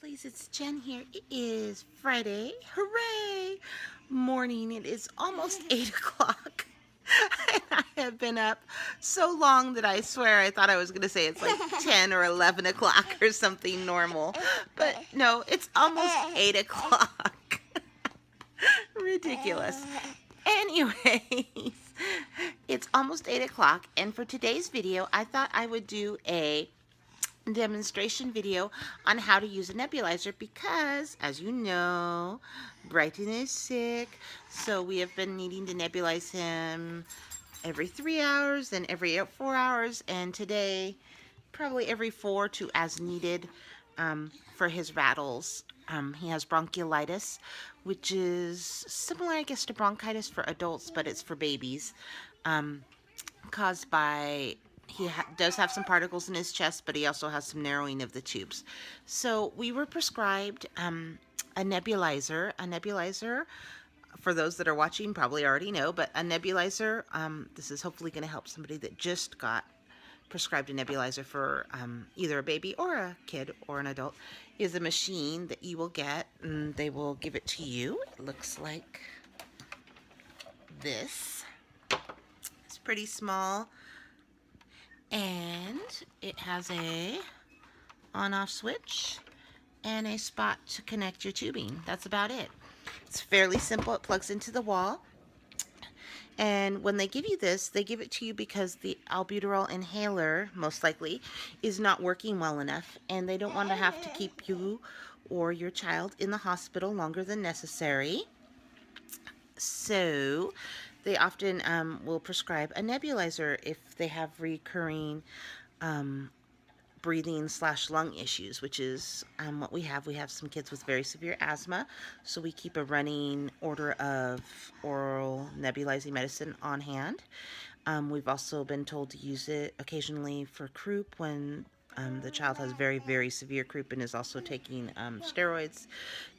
Lovelies, it's Jen here. It is Friday. Hooray! Morning. It is almost 8 o'clock. And I have been up so long that I swear I thought I was going to say it's like 10 or 11 o'clock or something normal. But no, it's almost 8 o'clock. Ridiculous. Anyways, it's almost 8 o'clock, and for today's video, I thought I would do a demonstration video on how to use a nebulizer because, as you know, Brighton is sick, so we have been needing to nebulize him every 3 hours and every 4 hours, and today probably every 4 to as needed for his rattles. He has bronchiolitis, which is similar, I guess, to bronchitis for adults, but it's for babies, caused by he does have some particles in his chest, but he also has some narrowing of the tubes. So we were prescribed a nebulizer. A nebulizer, for those that are watching, probably already know, but a nebulizer, this is hopefully going to help somebody that just got prescribed a nebulizer for either a baby or a kid or an adult, is a machine that you will get, and they will give it to you. It looks like this. It's pretty small, and it has a on-off switch and a spot to connect your tubing. That's about it. It's fairly simple. It plugs into the wall. And when they give you this, they give it to you because the albuterol inhaler, most likely, is not working well enough, and they don't want to have to keep you or your child in the hospital longer than necessary. So they often will prescribe a nebulizer if they have recurring breathing/lung issues, which is what we have. We have some kids with very severe asthma, so we keep a running order of oral nebulizing medicine on hand. We've also been told to use it occasionally for croup when the child has very, very severe croup and is also taking steroids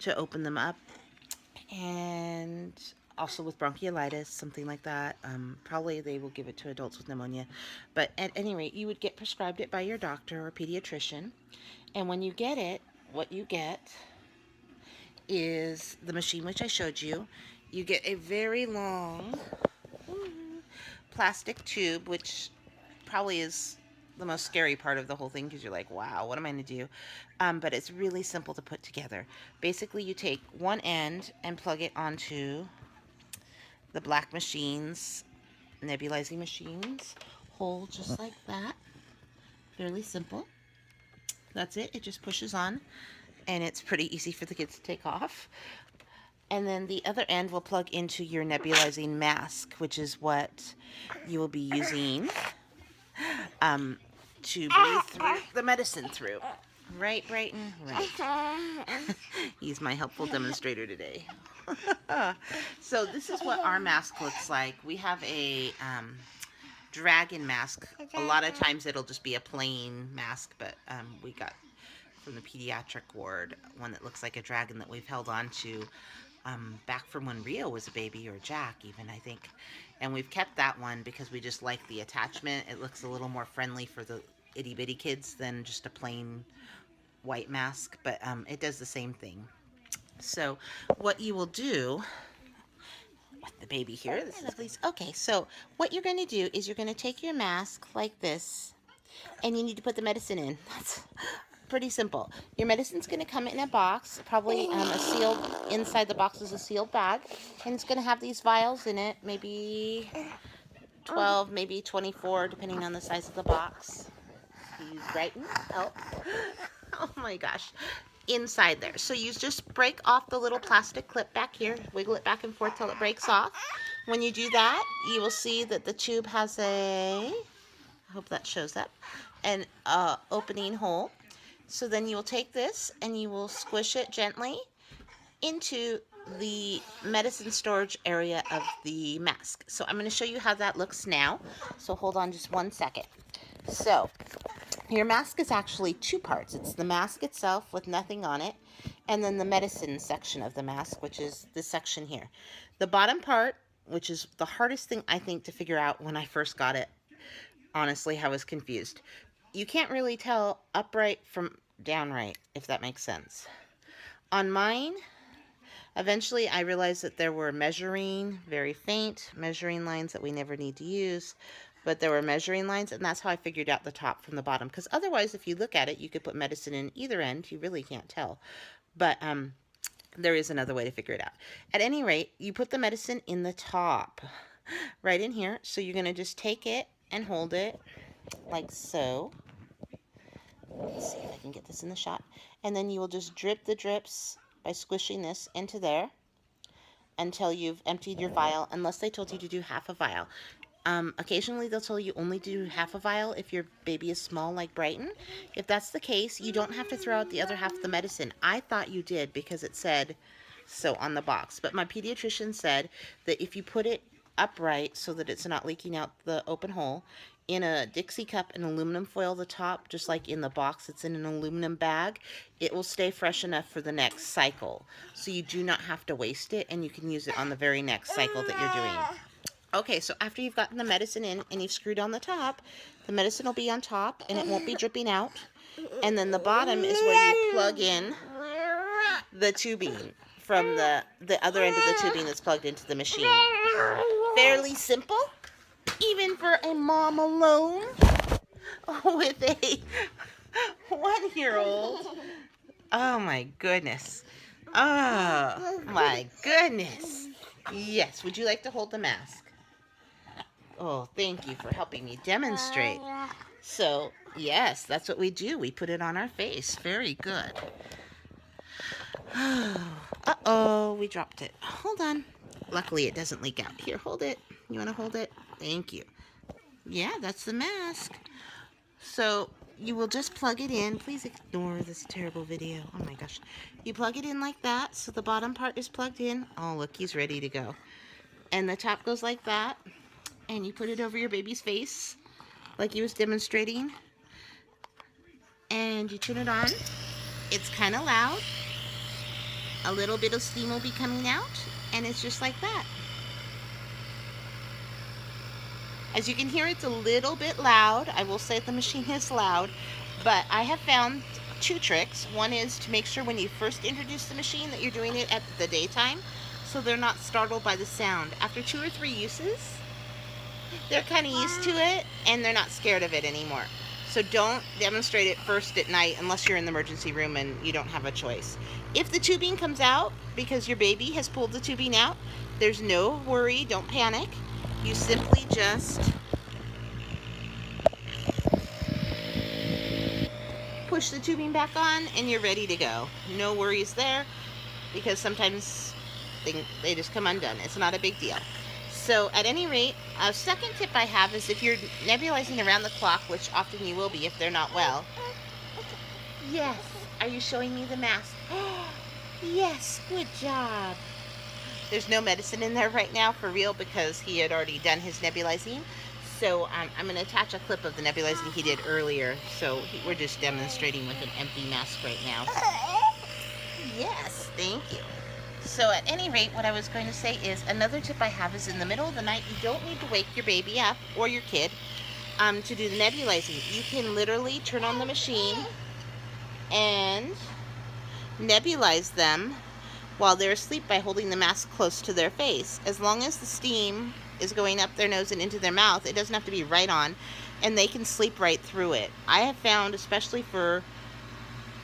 to open them up. And also with bronchiolitis, something like that. Probably they will give it to adults with pneumonia. But at any rate, you would get prescribed it by your doctor or pediatrician. And when you get it, what you get is the machine which I showed you. You get a very long plastic tube, which probably is the most scary part of the whole thing because you're like, wow, what am I going to do? But it's really simple to put together. Basically, you take one end and plug it onto the black machines, nebulizing machines, hole just like that. Fairly simple. That's it. It just pushes on, and it's pretty easy for the kids to take off. And then the other end will plug into your nebulizing mask, which is what you will be using to breathe through the medicine through. Right, Brighton? Right. He's my helpful demonstrator today. So this is what our mask looks like. We have a dragon mask. A lot of times it'll just be a plain mask, but we got from the pediatric ward one that looks like a dragon that we've held on to back from when Rio was a baby, or Jack even, I think. And we've kept that one because we just like the attachment. It looks a little more friendly for the itty-bitty kids than just a plain white mask, but it does the same thing. So what you will do with the baby here, this is okay, so what you're going to do is you're going to take your mask like this, and you need to put the medicine in. That's pretty simple. Your medicine's going to come in a box, probably a sealed, inside the box is a sealed bag, and it's going to have these vials in it, maybe 12, maybe 24, depending on the size of the box. Use Brighton. Oh my gosh. Inside there. So you just break off the little plastic clip back here, wiggle it back and forth till it breaks off. When you do that, you will see that the tube has I hope that shows up, an opening hole. So then you will take this and you will squish it gently into the medicine storage area of the mask. So I'm going to show you how that looks now. So hold on just one second. So your mask is actually two parts. It's the mask itself with nothing on it, and then the medicine section of the mask, which is this section here. The bottom part, which is the hardest thing I think to figure out when I first got it, honestly, I was confused. You can't really tell upright from downright, if that makes sense. On mine, eventually I realized that there were very faint measuring lines that we never need to use, but there were measuring lines, and that's how I figured out the top from the bottom, because otherwise, if you look at it, you could put medicine in either end. You really can't tell. But there is another way to figure it out. At any rate, you put the medicine in the top, right in here. So you're going to just take it and hold it like so. Let's see if I can get this in the shot. And then you will just drip the drips by squishing this into there until you've emptied your vial, unless they told you to do half a vial. Occasionally they'll tell you only do half a vial if your baby is small like Brighton. If that's the case, you don't have to throw out the other half of the medicine. I thought you did because it said so on the box. But my pediatrician said that if you put it upright so that it's not leaking out the open hole, in a Dixie cup and aluminum foil the top, just like in the box, it's in an aluminum bag, it will stay fresh enough for the next cycle. So you do not have to waste it, and you can use it on the very next cycle that you're doing. Okay, so after you've gotten the medicine in and you've screwed on the top, the medicine will be on top and it won't be dripping out. And then the bottom is where you plug in the tubing from the other end of the tubing that's plugged into the machine. Fairly simple, even for a mom alone with a 1-year-old. Oh my goodness. Oh my goodness. Yes, would you like to hold the mask? Oh, thank you for helping me demonstrate. So, yes, that's what we do. We put it on our face. Very good. Uh-oh, we dropped it. Hold on. Luckily, it doesn't leak out. Here, hold it. You want to hold it? Thank you. Yeah, that's the mask. So, you will just plug it in. Please ignore this terrible video. Oh my gosh. You plug it in like that, so the bottom part is plugged in. Oh, look, he's ready to go. And the top goes like that. And you put it over your baby's face, like he was demonstrating. And you turn it on. It's kind of loud. A little bit of steam will be coming out. And it's just like that. As you can hear, it's a little bit loud. I will say the machine is loud. But I have found 2 tricks. One is to make sure when you first introduce the machine that you're doing it at the daytime, so they're not startled by the sound. After 2 or 3 uses, they're kind of used to it, and they're not scared of it anymore. So don't demonstrate it first at night unless you're in the emergency room and you don't have a choice. If the tubing comes out because your baby has pulled the tubing out, there's no worry, don't panic. You simply just push the tubing back on and you're ready to go. No worries there, because sometimes they just come undone. It's not a big deal. So at any rate, a second tip I have is if you're nebulizing around the clock, which often you will be if they're not well. Yes. Are you showing me the mask? Yes, good job. There's no medicine in there right now for real because he had already done his nebulizing. So I'm going to attach a clip of the nebulizing he did earlier. So we're just demonstrating with an empty mask right now. Yes, thank you. So at any rate, what I was going to say is another tip I have is in the middle of the night, you don't need to wake your baby up or your kid to do the nebulizing. You can literally turn on the machine and nebulize them while they're asleep by holding the mask close to their face. As long as the steam is going up their nose and into their mouth, it doesn't have to be right on, and they can sleep right through it. I have found, especially for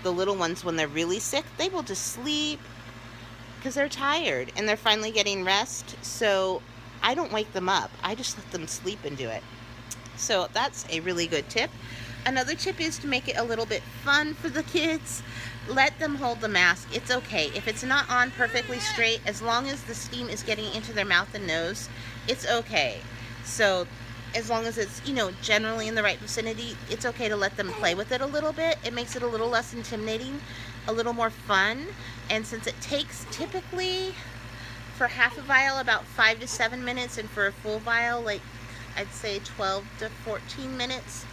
the little ones when they're really sick, they will just sleep because they're tired and they're finally getting rest. So I don't wake them up. I just let them sleep and do it. So that's a really good tip. Another tip is to make it a little bit fun for the kids. Let them hold the mask. It's okay. If it's not on perfectly straight, as long as the steam is getting into their mouth and nose, it's okay. So as long as it's, generally in the right vicinity, it's okay to let them play with it a little bit. It makes it a little less intimidating, a little more fun. And since it takes typically for half a vial about 5 to 7 minutes, and for a full vial, like I'd say 12 to 14 minutes,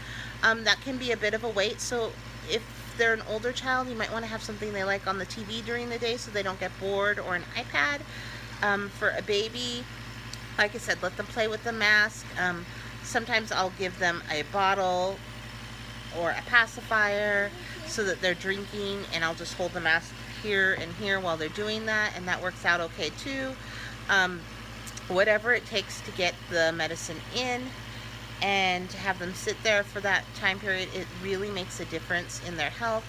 that can be a bit of a wait. So if they're an older child, you might want to have something they like on the TV during the day so they don't get bored, or an iPad. For a baby, like I said, let them play with the mask. Sometimes I'll give them a bottle or a pacifier so that they're drinking, and I'll just hold the mask here and here while they're doing that, and that works out okay too. Um, Whatever it takes to get the medicine in and to have them sit there for that time period, it really makes a difference in their health,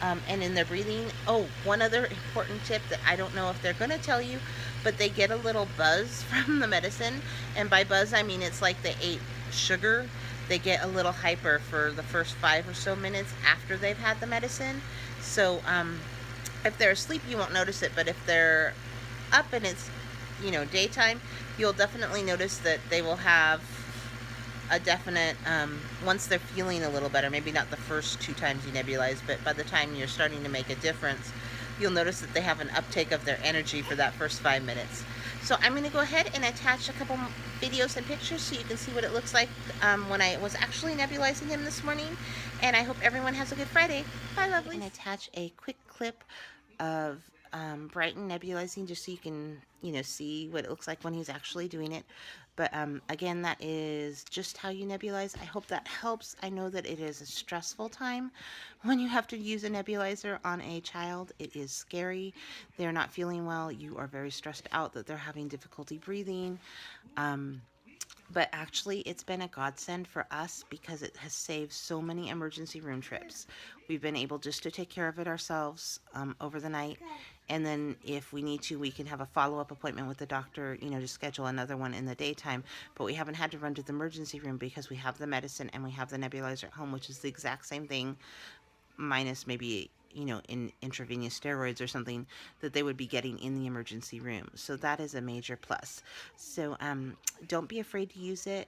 and in their breathing. Oh, one other important tip that I don't know if they're going to tell you, but they get a little buzz from the medicine. And by buzz, I mean it's like they ate sugar. They get a little hyper for the first 5 or so minutes after they've had the medicine. So if they're asleep, you won't notice it, but if they're up and it's, daytime, you'll definitely notice that they will have a definite, once they're feeling a little better, maybe not the first 2 times you nebulize, but by the time you're starting to make a difference, you'll notice that they have an uptake of their energy for that first 5 minutes. So I'm going to go ahead and attach a couple videos and pictures so you can see what it looks like when I was actually nebulizing him this morning. And I hope everyone has a good Friday. Bye, lovely. And attach a quick clip of Brighton nebulizing just so you can, see what it looks like when he's actually doing it. But again, that is just how you nebulize. I hope that helps. I know that it is a stressful time when you have to use a nebulizer on a child. It is scary. They're not feeling well. You are very stressed out that they're having difficulty breathing. But actually, it's been a godsend for us because it has saved so many emergency room trips. We've been able just to take care of it ourselves over the night. And then if we need to, we can have a follow-up appointment with the doctor, to schedule another one in the daytime. But we haven't had to run to the emergency room because we have the medicine and we have the nebulizer at home, which is the exact same thing, minus maybe in intravenous steroids or something that they would be getting in the emergency room. So that is a major plus. So don't be afraid to use it.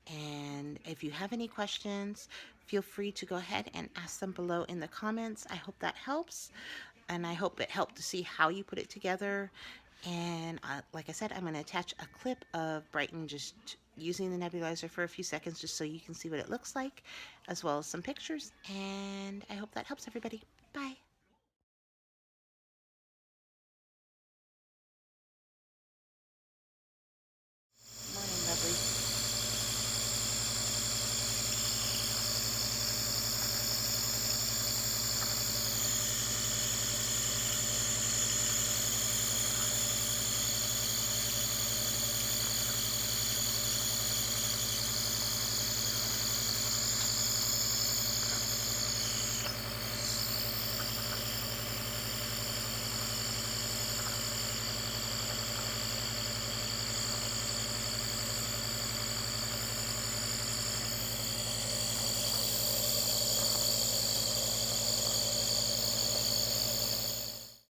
And if you have any questions, feel free to go ahead and ask them below in the comments. I hope that helps. And I hope it helped to see how you put it together. And like I said, I'm going to attach a clip of Brighton just using the nebulizer for a few seconds just so you can see what it looks like, as well as some pictures. And I hope that helps everybody. Bye.